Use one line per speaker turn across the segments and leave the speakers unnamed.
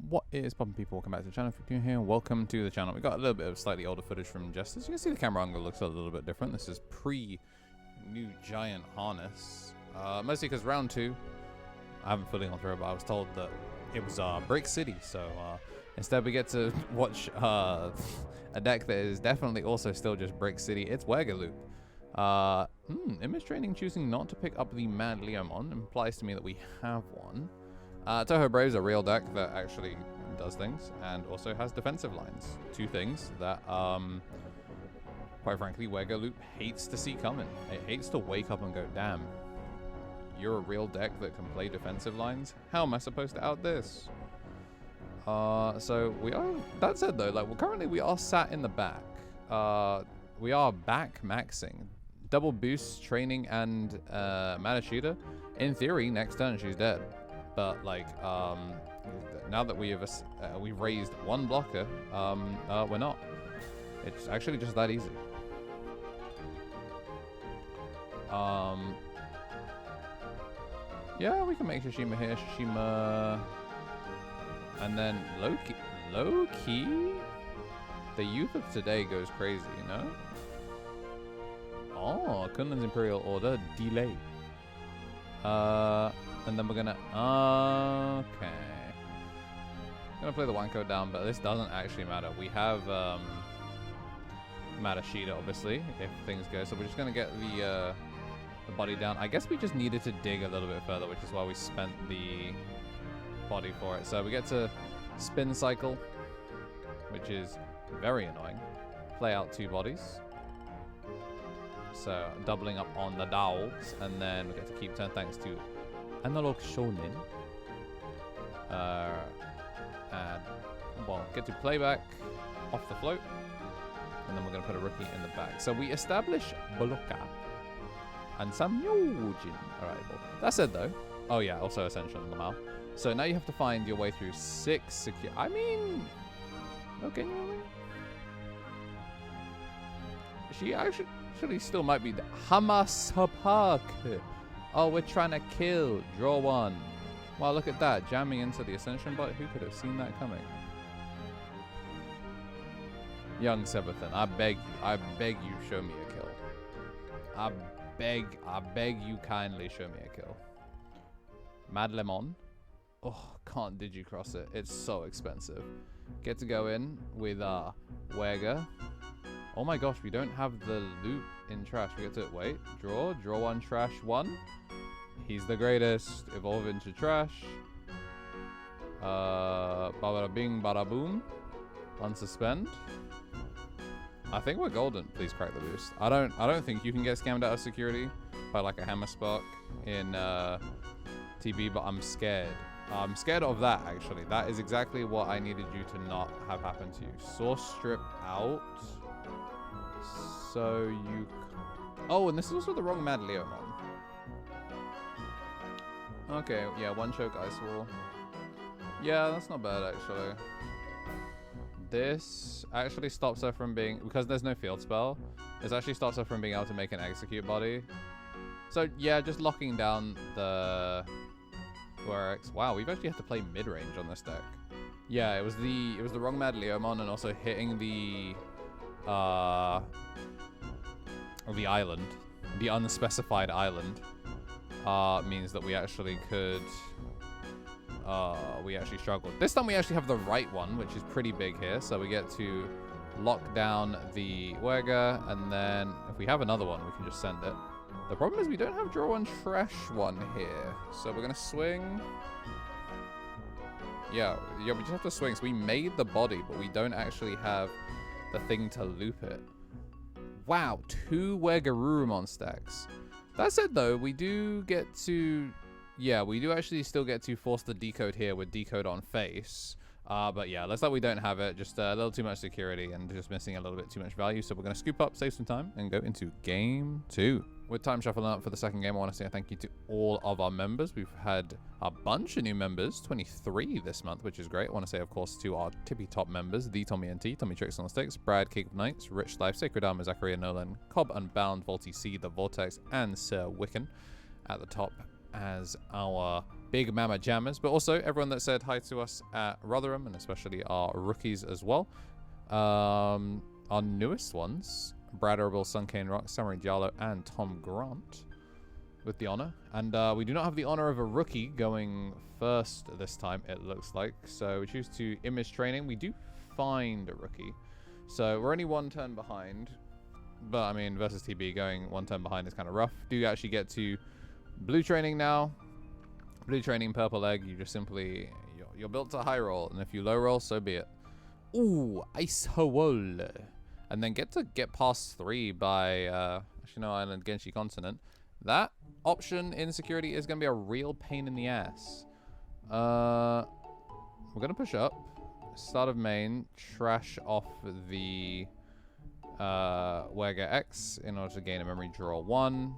What is poppin' people? Welcome back to the channel. If you're new here, welcome to the channel. We got a little bit of slightly older footage from Justice. You can see the camera angle looks a little bit different. This is pre-new giant harness. Mostly because round 2, I haven't fully gone through it, but I was told that it was Brick City. So instead we get to watch a deck that is definitely also still just Brick City. It's WereGa loop. Image training choosing not to pick up the Mad Leomon implies to me that we have one. Toho Brave's a real deck that actually does things and also has defensive lines. Two things that, quite frankly, WereGa Loop hates to see coming. It hates to wake up and go, damn, you're a real deck that can play defensive lines? How am I supposed to out this? So we are, that said though, like, well, currently we are sat in the back. We are back maxing. Double boost, training, and Madashida. In theory, next turn she's dead. But like, now that we've raised one blocker, we're not. It's actually just that easy. Yeah, we can make Shishima here. Shishima, and then low key. The youth of today goes crazy, you know. Oh, Kunlun's Imperial Order delay. And then we're gonna, okay. I'm gonna play the Wanko down, but this doesn't actually matter. We have Madashida, obviously, if things go. So we're just gonna get the body down. I guess we just needed to dig a little bit further, which is why we spent the body for it. So we get to spin cycle, which is very annoying. Play out 2 bodies. So doubling up on the dogs, and then we get to keep turn thanks to Analog Shonin. And well, get to playback off the float, and then we're gonna put a rookie in the back. So we establish Boloka and Samyojin. Alright, well, that said though, oh yeah, also Ascension on the mouth. So now you have to find your way through 6 secure. I mean, okay, you know what I mean? She actually still might be the Hamasapak. Oh, we're trying to kill. Draw 1. Wow, look at that. Jamming into the Ascension bot. Who could have seen that coming? Young Sebathan, I beg you, show me a kill. I beg you kindly show me a kill. Mad Lemon. Oh, can't digicross it. It's so expensive. Get to go in with WereGa. Oh my gosh, we don't have the loop in trash. We get to wait. Draw 1, trash 1. He's the greatest. Evolve into trash. Bada bing, bada boom. Unsuspend. I think we're golden. Please crack the boost. I don't think you can get scammed out of security by like a hammer spark in TB, but I'm scared. I'm scared of that actually. That is exactly what I needed you to not have happen to you. Source strip out. So you... Oh, and this is also the wrong Mad Leomon. Okay, yeah, 1 choke Ice Wall. Yeah, that's not bad, actually. This actually stops her from being... Because there's no field spell, this actually stops her from being able to make an execute body. So, yeah, just locking down the... WereX. Wow, we've actually had to play mid-range on this deck. Yeah, it was the wrong Mad Leomon, and also hitting the island, the unspecified island, means that we actually could, we actually struggled. This time we actually have the right one, which is pretty big here, so we get to lock down the WereGa, and then if we have another one, we can just send it. The problem is we don't have draw 1, trash 1 here, so we're gonna swing. Yeah, we just have to swing. So we made the body, but we don't actually have the thing to loop it. Wow, 2 WereGarurumon stacks. That said though, we do get to... Yeah, we do actually still get to force the decode here with decode on face. But yeah, looks like we don't have it. Just a little too much security and just missing a little bit too much value. So we're going to scoop up, save some time, and go into game 2. With time shuffling up for the second game, I want to say a thank you to all of our members. We've had a bunch of new members, 23 this month, which is great. I want to say, of course, to our tippy top members, the Tommy NT, Tommy Tricks on the Sticks, Brad, Cake of Knights, Rich Life, Sacred Armor, Zachariah Nolan, Cobb Unbound, Volty C, The Vortex, and Sir Wiccan at the top as our big mama jammers, but also everyone that said hi to us at Rotherham, and especially our rookies as well. Our newest ones, Brad Erbil, Sunkane Rock, Samurai Diallo, and Tom Grant with the honor. And we do not have the honor of a rookie going first this time, it looks like. So we choose to image training. We do find a rookie. So we're only 1 turn behind. But, I mean, versus TB, going 1 turn behind is kind of rough. Do you actually get to blue training now? Blue training, purple egg. You just simply... You're built to high roll. And if you low roll, so be it. Ooh, Ice Hole. And then get past 3 by Ashino Island, Genshi Continent. That option in security is going to be a real pain in the ass. We're going to push up. Start of main. Trash off the WereGa X in order to gain a memory draw 1.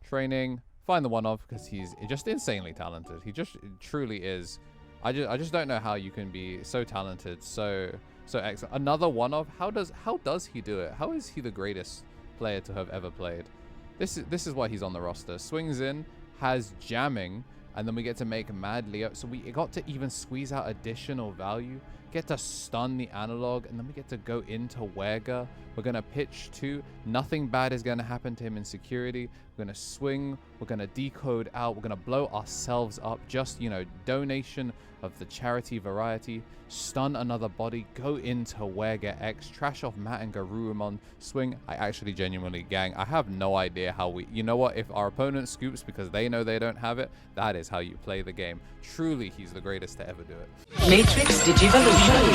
Training. Find the 1-of because he's just insanely talented. He just truly is. I just don't know how you can be so talented, so excellent. Another 1-of. How does he do it? How is he the greatest player to have ever played? This is why he's on the roster. Swings in, has jamming, and then we get to make Mad Leo. So we got to even squeeze out additional value, get to stun the analog, and then we get to go into WereGa. We're going to pitch 2. Nothing bad is going to happen to him in security. We're going to swing. We're going to decode out. We're going to blow ourselves up. Just, you know, donation of the charity variety. Stun another body. Go into WereGa X. Trash off Matt and Garurumon. Swing. I actually genuinely, gang, I have no idea how we... You know what? If our opponent scoops because they know they don't have it, that is how you play the game. Truly, he's the greatest to ever do it.
Matrix Digivolution.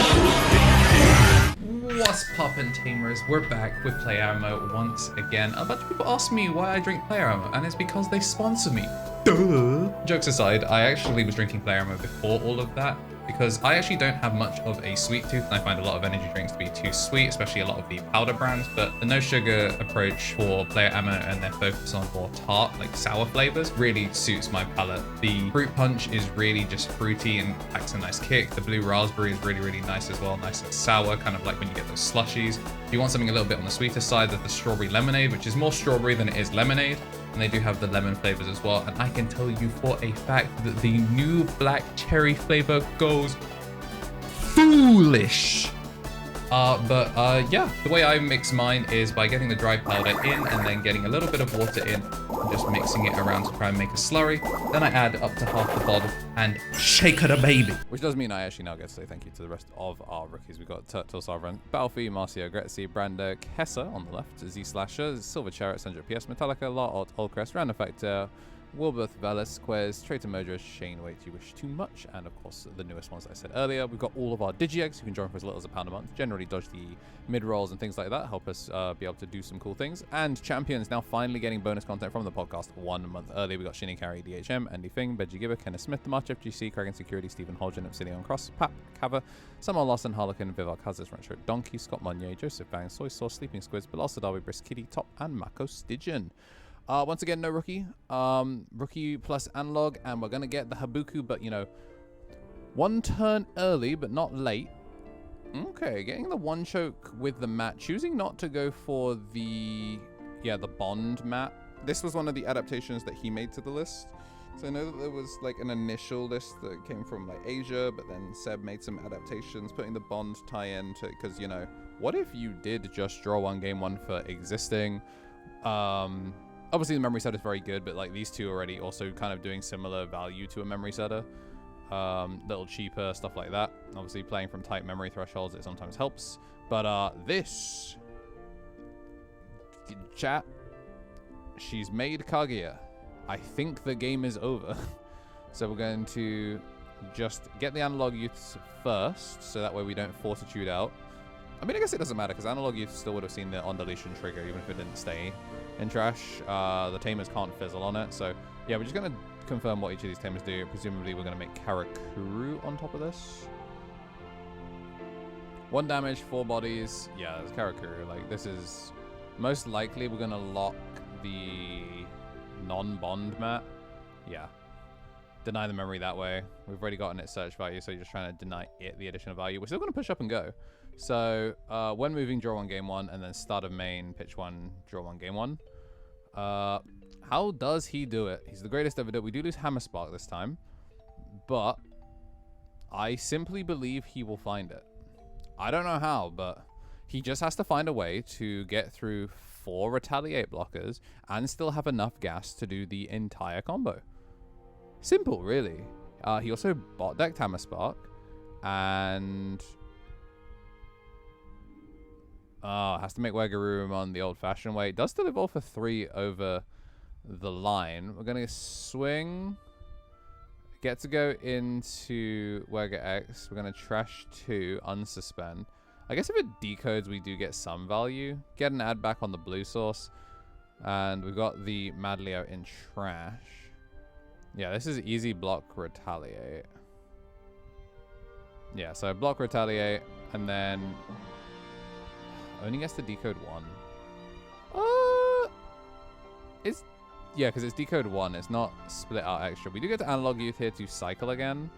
What's poppin', tamers? We're back with Player Ammo once again. A bunch of people ask me why I drink Player Ammo, and it's because they sponsor me. Duh. Jokes aside, I actually was drinking Player Ammo before all of that, because I actually don't have much of a sweet tooth, and I find a lot of energy drinks to be too sweet, especially a lot of the powder brands. But the no sugar approach for Player Ammo and their focus on more tart, like sour flavors, really suits my palate. The fruit punch is really just fruity and packs a nice kick. The blue raspberry is really, really nice as well, nice and sour, kind of like when you get those slushies. If you want something a little bit on the sweeter side, there's the strawberry lemonade, which is more strawberry than it is lemonade. And they do have the lemon flavors as well. And I can tell you for a fact that the new black cherry flavor goes foolish. Yeah, the way I mix mine is by getting the dry powder in and then getting a little bit of water in and just mixing it around to try and make a slurry. Then I add up to half the bottle and shake it a baby. Which does mean I actually now get to say thank you to the rest of our rookies. We've got Turtle Sovereign, Balfi, Marcio Gretzi, Branda, Kessa on the left, Z Slasher, Silver Chariot, 100 PS, Metallica, Lot, Olcrest, Random Factor, Wilberth, Velasquez, Traitor Modra, Shane Wait You Wish Too Much, and of course the newest ones that I said earlier. We've got all of our Digi-Eggs. You can join for as little as £1 a month. Generally dodge the mid-rolls and things like that. Help us be able to do some cool things. And Champions now finally getting bonus content from the podcast 1 month early. We got Shinny Carry, DHM, Andy Fing, Benji Gibber, Kenneth Smith, The March, FGC, Kragan Security, Stephen Hodgen, Obsidian Cross, Pap, Kava, Samuel Lawson, Harlequin, Vivek Hazes, Rancho Donkey, Scott Monnier, Joseph Bang, Soy Sauce, Sleeping Squids, Bilal Sadawi, Brisk Kitty, Top, and Mako Stygian. Once again, no rookie. Rookie plus analog, and we're going to get the Habuku, but, you know, 1 turn early, but not late. Okay, getting the 1 choke with the mat. Choosing not to go for the Bond mat. This was one of the adaptations that he made to the list. So I know that there was, like, an initial list that came from, like, Asia, but then Seb made some adaptations, putting the Bond tie-in to, because, you know, what if you did just draw 1 game 1 for existing? Obviously, the memory set is very good, but like these two already also kind of doing similar value to a memory setter. Little cheaper, stuff like that. Obviously, playing from tight memory thresholds, it sometimes helps. But this chat, she's made Kaguya. I think the game is over. So we're going to just get the analog youths first, so that way we don't fortitude out. I mean, I guess it doesn't matter, because analog youth still would have seen the on-deletion trigger, even if it didn't stay in trash. The tamers can't fizzle on it. So, yeah, we're just going to confirm what each of these tamers do. Presumably, we're going to make Karakuru on top of this. 1 damage, 4 bodies. Yeah, it's Karakuru. Like, this is... Most likely, we're going to lock the non-bond mat. Yeah. Deny the memory that way. We've already gotten its search value, so you're just trying to deny it the additional value. We're still going to push up and go. So, when moving, draw 1 game 1, and then start of main, pitch 1, draw 1 game 1. How does he do it? He's the greatest ever do it. We do lose Hammer Spark this time. But I simply believe he will find it. I don't know how, but he just has to find a way to get through 4 retaliate blockers and still have enough gas to do the entire combo. Simple, really. He also bot decked Hammer Spark and has to make WereGa the old-fashioned way. It does still evolve for 3 over the line. We're gonna swing. Get to go into WereGa X. We're gonna trash 2, unsuspend. I guess if it decodes, we do get some value. Get an add back on the blue source. And we've got the Madleo in trash. Yeah, this is easy block retaliate. Yeah, so block retaliate, and then only gets to decode 1. It's yeah, because it's decode 1. It's not split out extra. We do get to analog youth here to cycle again.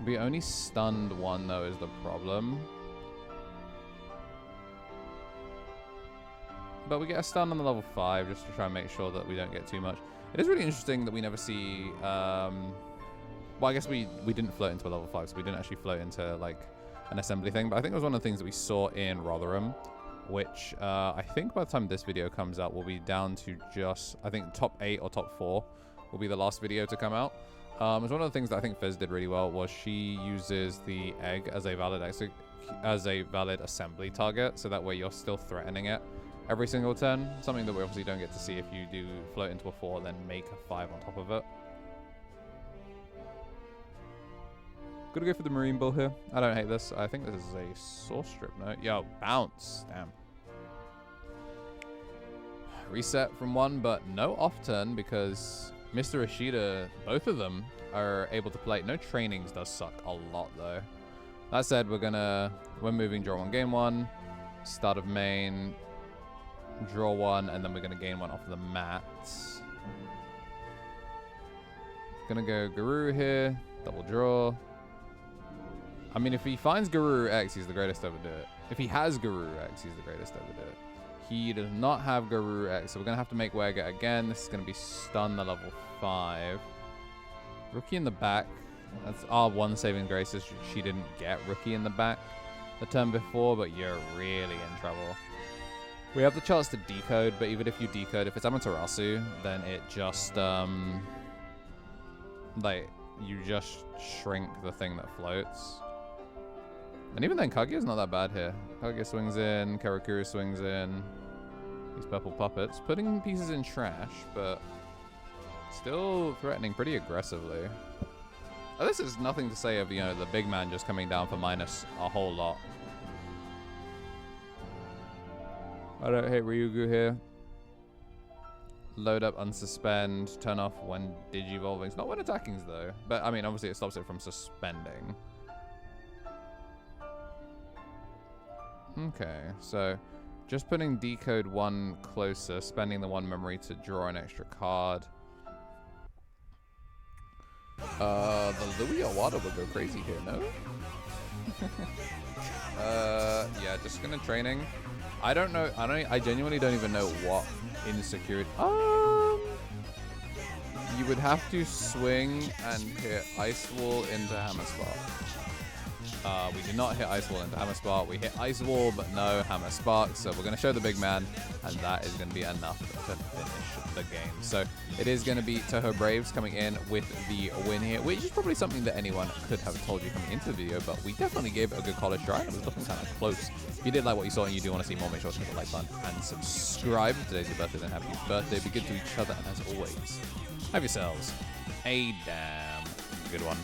We only stunned 1 though is the problem. But we get a stun on the level 5 just to try and make sure that we don't get too much. It is really interesting that we never see... well, I guess we didn't float into a level 5, so we didn't actually float into like an assembly thing. But I think it was one of the things that we saw in Rotherham, which I think by the time this video comes out, we'll be down to just... I think top 8 or top 4 will be the last video to come out. It's one of the things that I think Fizz did really well was she uses the egg as a valid assembly target, so that way you're still threatening it every single turn. Something that we obviously don't get to see if you do float into a 4, then make a 5 on top of it. Gonna go for the Marine Bull here. I don't hate this. I think this is a Source Strip note. Yo, bounce. Damn. Reset from 1, but no off turn because Mr. Ishida, both of them are able to play. No trainings does suck a lot though. That said, we're moving draw 1, gain 1, start of main, draw 1, and then we're gonna gain 1 off the mat. Gonna go Guru here, double draw. I mean, if he finds Guru X, he's the greatest to ever do it. If he has Guru X, he's the greatest to ever do it. He does not have Guru X, so we're going to have to make WereGa again. This is going to be stun the level 5. Rookie in the back. That's our 1 saving graces. She didn't get Rookie in the back the turn before, but you're really in trouble. We have the chance to decode, but even if you decode, if it's Amaterasu, then it just, like, you just shrink the thing that floats. And even then, Kaguya's not that bad here. Kaguya swings in, Karakuru swings in. These purple puppets. Putting pieces in trash, but still threatening pretty aggressively. Oh, this is nothing to say of, you know, the big man just coming down for minus a whole lot. I don't hate Ryugu here. Load up, unsuspend, turn off when digivolving. It's not when attacking's though. But I mean, obviously it stops it from suspending. Okay, so just putting decode 1 closer, spending the 1 memory to draw an extra card. The Louis Owada would go crazy here, no? Yeah, just gonna training. I don't know. I genuinely don't even know what insecurity. You would have to swing and hit Ice Wall into Hammer Spark. We did not hit Ice Wall into Hammer Spark. We hit Ice Wall, but no Hammer Spark. So we're going to show the big man, and that is going to be enough to finish the game. So it is going to be Toho Braves coming in with the win here, which is probably something that anyone could have told you coming into the video, but we definitely gave it a good college try, and it was looking kind of close. If you did like what you saw and you do want to see more, make sure to hit the like button and subscribe. If today's your birthday, then happy birthday. Be good to each other, and as always, have yourselves a damn good one.